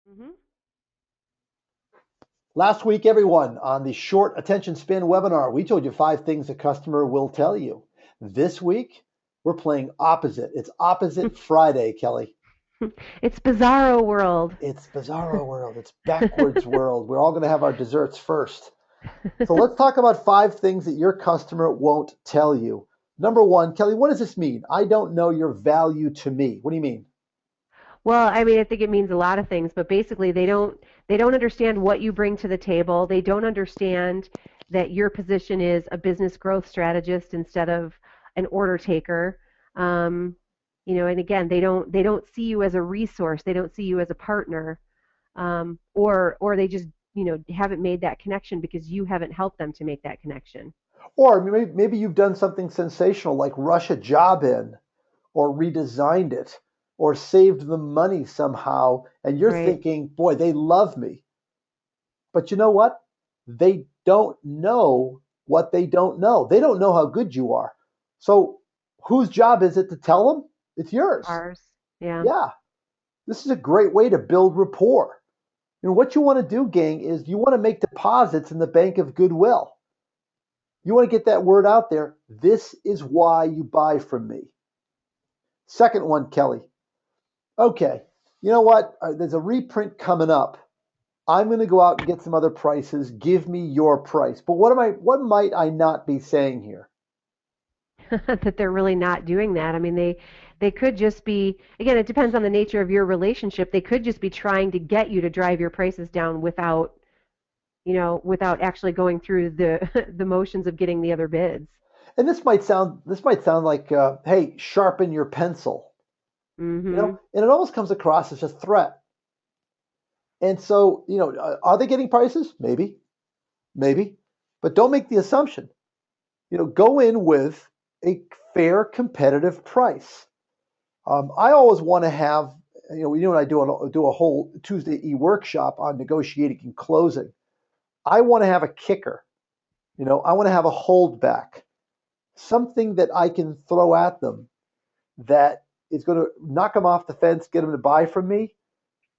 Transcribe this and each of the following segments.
Hmm. Last week, everyone, on the short attention span webinar, we told you 5 things a customer will tell you. This week, we're playing opposite. It's opposite Friday, Kelly. It's Bizarro World. It's Bizarro world. It's backwards world. We're all going to have our desserts first. So let's talk about 5 things that your customer won't tell you. Number one, Kelly, what does this mean? I don't know your value to me. What do you mean? Well, I mean, I think it means a lot of things, but basically they don't understand what you bring to the table. They don't understand that your position is a business growth strategist instead of an order taker. Um, and again, they don't see you as a resource. They don't see you as a partner, or they just haven't made that connection because you haven't helped them to make that connection. Or maybe you've done something sensational like rush a job in or redesigned it or saved them money somehow. And you're Right. thinking, boy, they love me. But you know what? They don't know what they don't know. They don't know how good you are. So whose job is it to tell them? It's yours. Ours. Yeah. Yeah. This is a great way to build rapport. And what you want to do, gang, is you want to make deposits in the bank of goodwill. You want to get that word out there. This is why you buy from me. Second one, Kelly. Okay, you know what? There's a reprint coming up. I'm going to go out and get some other prices. Give me your price. But what might I not be saying here? That they're really not doing that. I mean, they could just be, again, it depends on the nature of your relationship. They could just be trying to get you to drive your prices down without actually going through the the motions of getting the other bids. And this might sound like, hey, sharpen your pencil. Mhm. And it almost comes across as a threat. And so, are they getting prices? Maybe, maybe, but don't make the assumption. Go in with a fair, competitive price. I always want to have, you and I do a whole Tuesday workshop on negotiating and closing. I want to have a kicker. I want to have a holdback, something that I can throw at them that is going to knock them off the fence, get them to buy from me,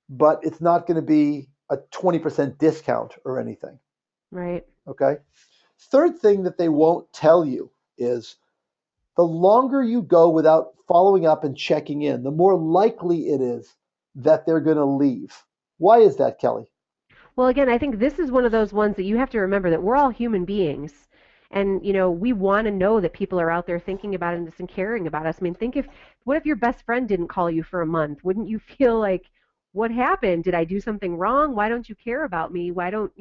but it's not going to be a 20% discount or anything. Right. Okay. Third thing that they won't tell you is the longer you go without following up and checking in, the more likely it is that they're going to leave. Why is that, Kelly? Well, again, I think this is one of those ones that you have to remember that we're all human beings. And, we want to know that people are out there thinking about us and caring about us. I mean, what if your best friend didn't call you for a month? Wouldn't you feel like, what happened? Did I do something wrong? Why don't you care about me? Why don't,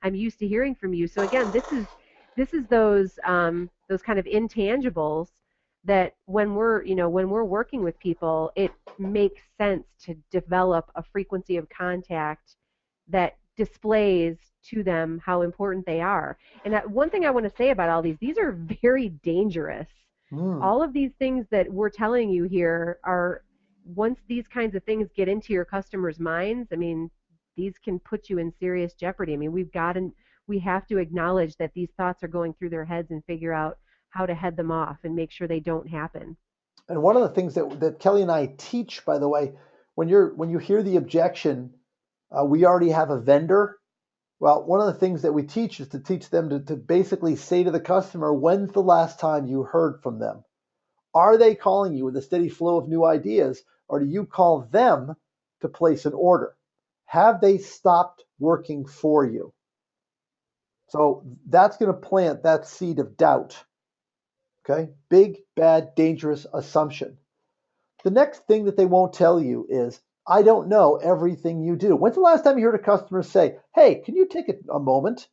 I'm used to hearing from you. So again, this is those kind of intangibles that when we're working with people, it makes sense to develop a frequency of contact that displays to them how important they are. And one thing I want to say about all these are very dangerous. Hmm. All of these things that we're telling you here are, once these kinds of things get into your customers' minds, I mean, these can put you in serious jeopardy. I mean, we have to acknowledge that these thoughts are going through their heads and figure out how to head them off and make sure they don't happen. And one of the things that Kelly and I teach, by the way, when you hear the objection, we already have a vendor. Well, one of the things that we teach is to teach them to basically say to the customer, when's the last time you heard from them? Are they calling you with a steady flow of new ideas, or do you call them to place an order? Have they stopped working for you? So that's going to plant that seed of doubt. Okay. Big, bad, dangerous assumption. The next thing that they won't tell you is, I don't know everything you do. When's the last time you heard a customer say, hey, can you take a moment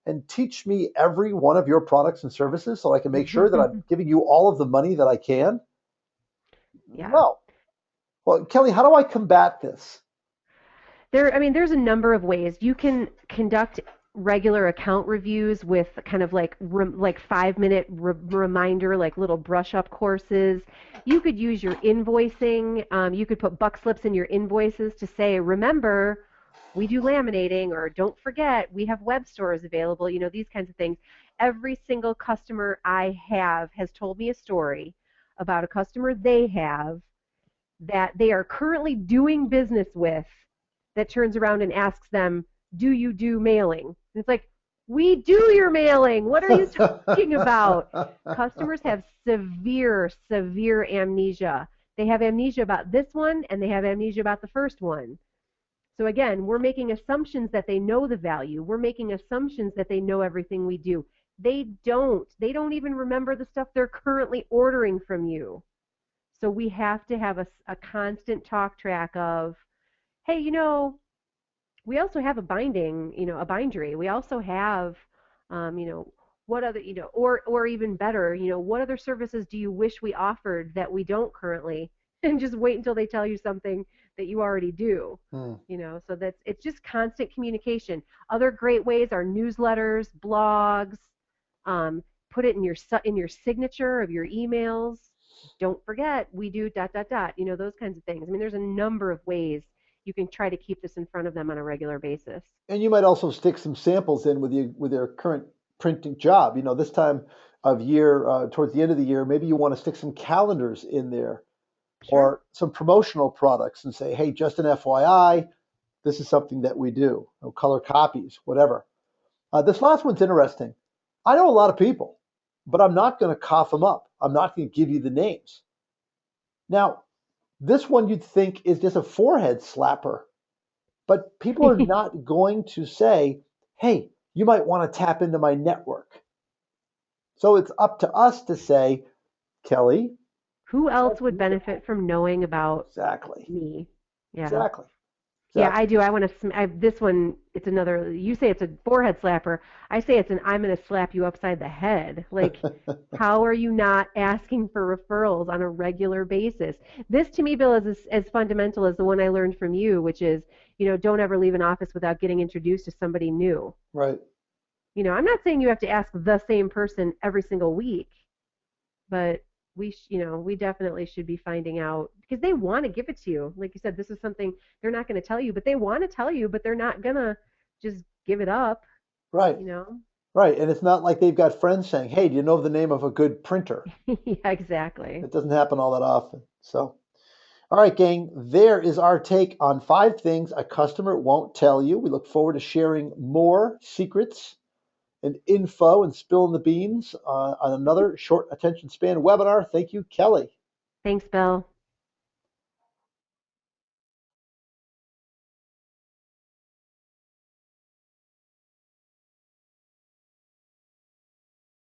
and teach me every one of your products and services so I can make sure that I'm giving you all of the money that I can? Yeah. No. Well, Kelly, how do I combat this? I mean, there's a number of ways you can conduct regular account reviews with kind of like 5 minute reminder, like little brush up courses. You could use your invoicing. You could put buck slips in your invoices to say, remember, we do laminating, or don't forget, we have web stores available. These kinds of things. Every single customer I have has told me a story about a customer they have that they are currently doing business with that turns around and asks them, "Do you do mailing?" And it's like, "We do your mailing. What are you talking about?" Customers have severe, severe amnesia. They have amnesia about this one and they have amnesia about the first one. So again, we're making assumptions that they know the value. We're making assumptions that they know everything we do. They don't. They don't even remember the stuff they're currently ordering from you. So we have to have a constant talk track of, hey, we also have a binding, a bindery. We also have, what other, or even better, what other services do you wish we offered that we don't currently? And just wait until they tell you something that you already do. Hmm. So it's just constant communication. Other great ways are newsletters, blogs. Put it in your signature of your emails. Don't forget, we do dot dot dot. Those kinds of things. I mean, there's a number of ways you can try to keep this in front of them on a regular basis. And you might also stick some samples in with your current printing job. This time of year, towards the end of the year, maybe you want to stick some calendars in there Sure. or some promotional products and say, hey, just an FYI, this is something that we do. Color copies, whatever. This last one's interesting. I know a lot of people, but I'm not going to cough them up. I'm not going to give you the names. Now, this one you'd think is just a forehead slapper, but people are not going to say, hey, you might want to tap into my network. So it's up to us to say, Kelly, Who else would benefit from knowing about exactly, me? Yeah. exactly, Yeah, exactly. I do. I want to. This one, it's another. You say it's a forehead slapper. I say it's an. I'm going to slap you upside the head. Like, how are you not asking for referrals on a regular basis? This to me, Bill, is as fundamental as the one I learned from you, which is, don't ever leave an office without getting introduced to somebody new. Right. I'm not saying you have to ask the same person every single week, but we definitely should be finding out because they want to give it to you. Like you said, this is something they're not going to tell you, but they want to tell you, but they're not going to just give it up, Right. you know? Right. And it's not like they've got friends saying, hey, do you know the name of a good printer? Yeah, exactly. It doesn't happen all that often. So, all right, gang, there is our take on 5 things a customer won't tell you. We look forward to sharing more secrets and info and spilling the beans on another short attention span webinar. Thank you, Kelly. Thanks, Bill.